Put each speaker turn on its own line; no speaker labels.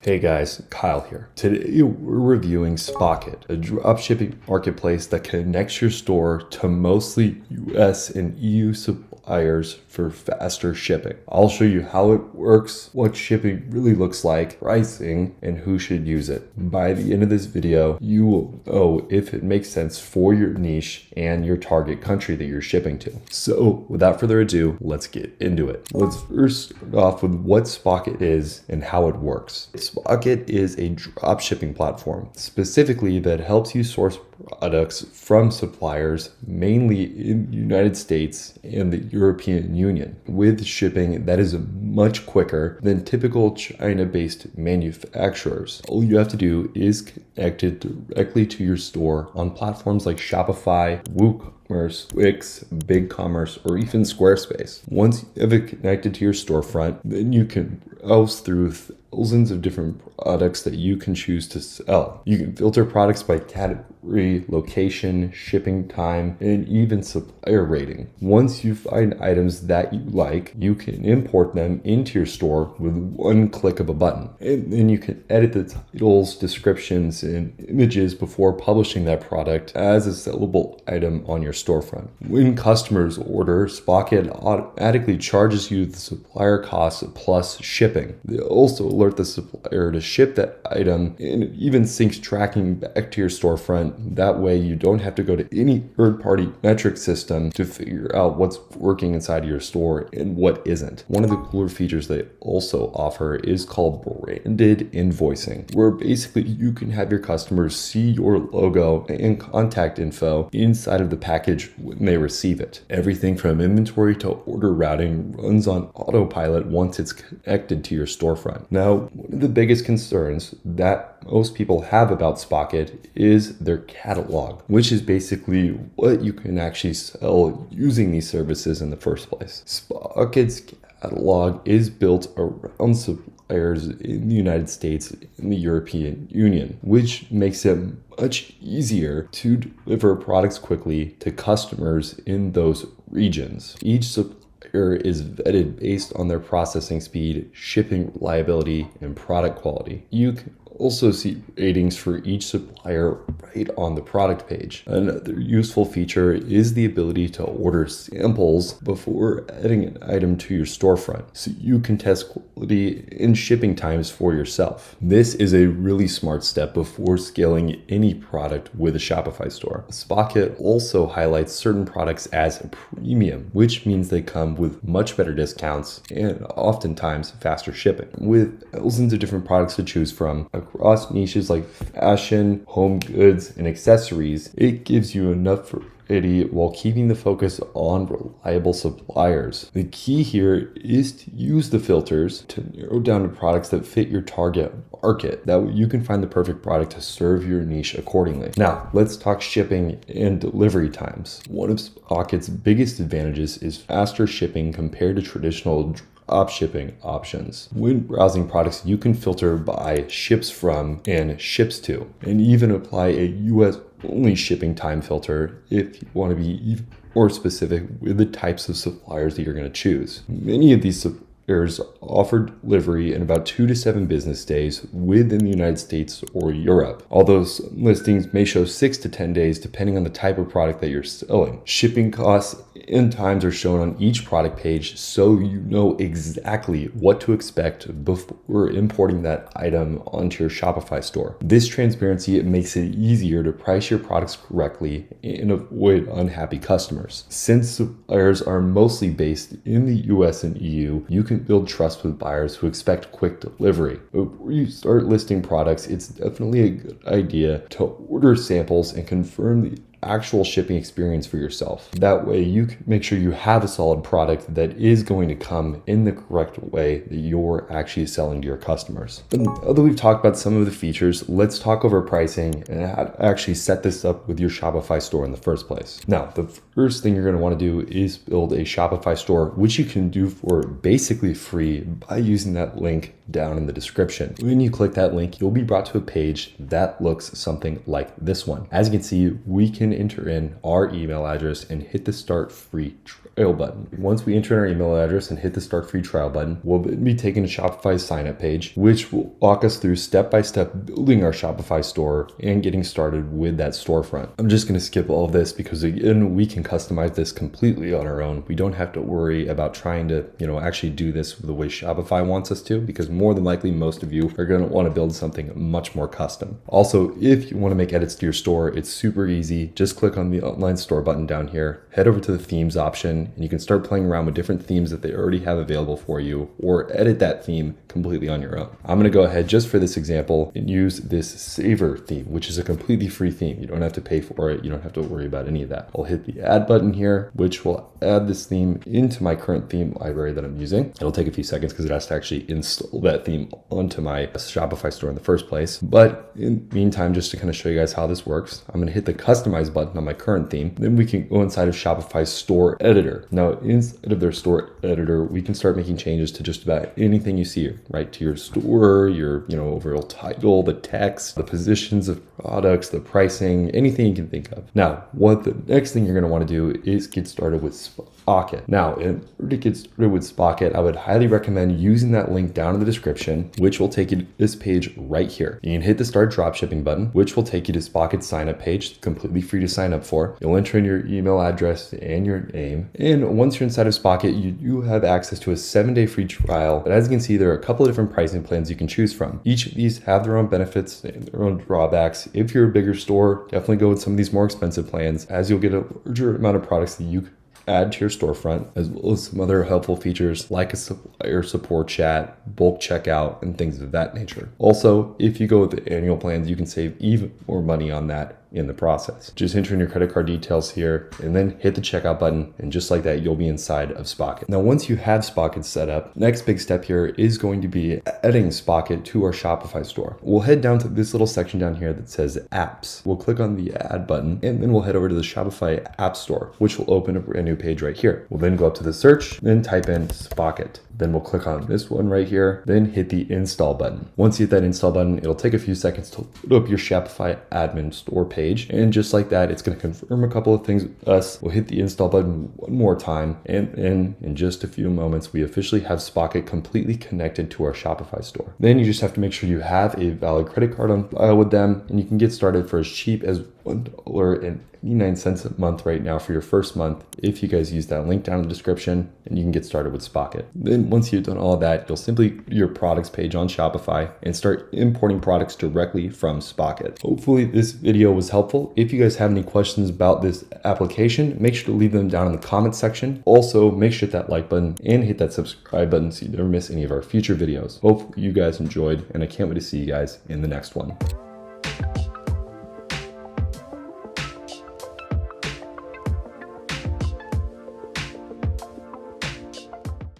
Hey guys, Kyle here. Today we're reviewing Spocket, a dropshipping marketplace that connects your store to mostly US and EU suppliers for faster shipping. I'll show you how it works, what shipping really looks like, pricing, and who should use it. By the end of this video, you will know if it makes sense for your niche and your target country that you're shipping to. So without further ado, let's get into it. Let's first start off with what Spocket is and how it works. Spocket is a drop shipping platform, specifically that helps you source products from suppliers, mainly in the United States and the European Union, with shipping that is much quicker than typical China-based manufacturers. All you have to do is connect it directly to your store on platforms like Shopify, WooCommerce, Wix, BigCommerce, or even Squarespace. Once you have it connected to your storefront, then you can browse through thousands of different products that you can choose to sell. You can filter products by category, location, shipping time, and even supplier rating. Once you find items that you like, you can import them into your store with one click of a button. And then you can edit the titles, descriptions, and images before publishing that product as a sellable item on your storefront. When customers order, Spocket automatically charges you the supplier costs plus shipping. They also alert the supplier to ship that item, and it even syncs tracking back to your storefront. That way you don't have to go to any third-party metric system to figure out what's working inside of your store and what isn't. One of the cooler features they also offer is called branded invoicing, where basically you can have your customers see your logo and contact info inside of the package when they receive it. Everything from inventory to order routing runs on autopilot once it's connected to your storefront. Now, one of the biggest concerns that most people have about Spocket is their catalog, which is basically what you can actually sell using these services in the first place. Spocket's catalog is built around suppliers in the United States and the European Union, which makes it much easier to deliver products quickly to customers in those regions. Each supplier is vetted based on their processing speed, shipping reliability, and product quality. You can also see ratings for each supplier right on the product page. Another useful feature is the ability to order samples before adding an item to your storefront, so you can test quality and shipping times for yourself. This is a really smart step before scaling any product with a Shopify store. Spocket also highlights certain products as a premium, which means they come with much better discounts and oftentimes faster shipping. With thousands of different products to choose from across niches like fashion, home goods, and accessories, it gives you enough variety while keeping the focus on reliable suppliers. The key here is to use the filters to narrow down to products that fit your target market. That way you can find the perfect product to serve your niche accordingly. Now, let's talk shipping and delivery times. One of Spocket's biggest advantages is faster shipping compared to traditional drop shipping options. When browsing products, you can filter by ships from and ships to, and even apply a US only shipping time filter if you want to be even more specific with the types of suppliers that you're going to choose. Many of these suppliers offer delivery in about 2 to 7 business days within the United States or Europe, although some listings may show 6 to 10 days depending on the type of product that you're selling. Shipping costs and times are shown on each product page, so you know exactly what to expect before importing that item onto your Shopify store. This transparency makes it easier to price your products correctly and avoid unhappy customers. Since suppliers are mostly based in the US and EU, you can build trust with buyers who expect quick delivery. Before you start listing products, it's definitely a good idea to order samples and confirm the actual shipping experience for yourself. That way you can make sure you have a solid product that is going to come in the correct way that you're actually selling to your customers. But now that we've talked about some of the features, let's talk over pricing and how to actually set this up with your Shopify store in the first place. Now, the first thing you're going to want to do is build a Shopify store, which you can do for basically free by using that link down in the description. When you click that link, you'll be brought to a page that looks something like this one. As you can see, we can then enter in our email address and hit the start free trial button. Once we enter our email address and hit the start free trial button, we'll be taken to Shopify's sign up page, which will walk us through step-by-step building our Shopify store and getting started with that storefront. I'm just going to skip all of this because again, we can customize this completely on our own. We don't have to worry about trying to, actually do this the way Shopify wants us to, because more than likely most of you are going to want to build something much more custom. Also, if you want to make edits to your store, it's super easy. Just click on the online store button down here, head over to the themes option, and you can start playing around with different themes that they already have available for you, or edit that theme completely on your own. I'm going to go ahead just for this example and use this Saver theme, which is a completely free theme. You don't have to pay for it. You don't have to worry about any of that. I'll hit the add button here, which will add this theme into my current theme library that I'm using. It'll take a few seconds because it has to actually install that theme onto my Shopify store in the first place. But in the meantime, just to kind of show you guys how this works, I'm going to hit the customize button on my current theme. Then we can go inside of Shopify's store editor. Now, inside of their store editor, we can start making changes to just about anything you see here, right? To your store, your, overall title, the text, the positions of products, the pricing, anything you can think of. Now, what the next thing you're going to want to do is get started with Spocket. Now, in order to get started with Spocket, I would highly recommend using that link down in the description, which will take you to this page right here. You can hit the start dropshipping button, which will take you to Spocket's sign up page, completely free to sign up for. You'll enter in your email address and your name. And once you're inside of Spocket, you have access to a 7-day free trial. But as you can see, there are a couple of different pricing plans you can choose from. Each of these have their own benefits and their own drawbacks. If you're a bigger store, definitely go with some of these more expensive plans, as you'll get a larger amount of products that you add to your storefront, as well as some other helpful features like a supplier support chat, bulk checkout, and things of that nature. Also, if you go with the annual plans, you can save even more money on that in the process. Just enter in your credit card details here and then hit the checkout button, and just like that, you'll be inside of Spocket. Now, once you have Spocket set up, next big step here is going to be adding Spocket to our Shopify store. We'll head down to this little section down here that says apps. We'll click on the add button, and then we'll head over to the Shopify app store, which will open a brand new page right here. We'll then go up to the search, then type in Spocket. Then we'll click on this one right here, then hit the install button. Once you hit that install button, it'll take a few seconds to load up your Shopify admin store page. And just like that, it's going to confirm a couple of things with us. We'll hit the install button one more time. And then in just a few moments, we officially have Spocket completely connected to our Shopify store. Then you just have to make sure you have a valid credit card on file with them, and you can get started for as cheap as $1.99 a month right now for your first month if you guys use that link down in the description, and you can get started with Spocket. Then once you've done all of that, you'll simply go to your products page on Shopify and start importing products directly from Spocket. Hopefully this video was helpful. If you guys have any questions about this application, make sure to leave them down in the comment section. Also, make sure to hit that like button and hit that subscribe button so you never miss any of our future videos. Hopefully you guys enjoyed, and I can't wait to see you guys in the next one.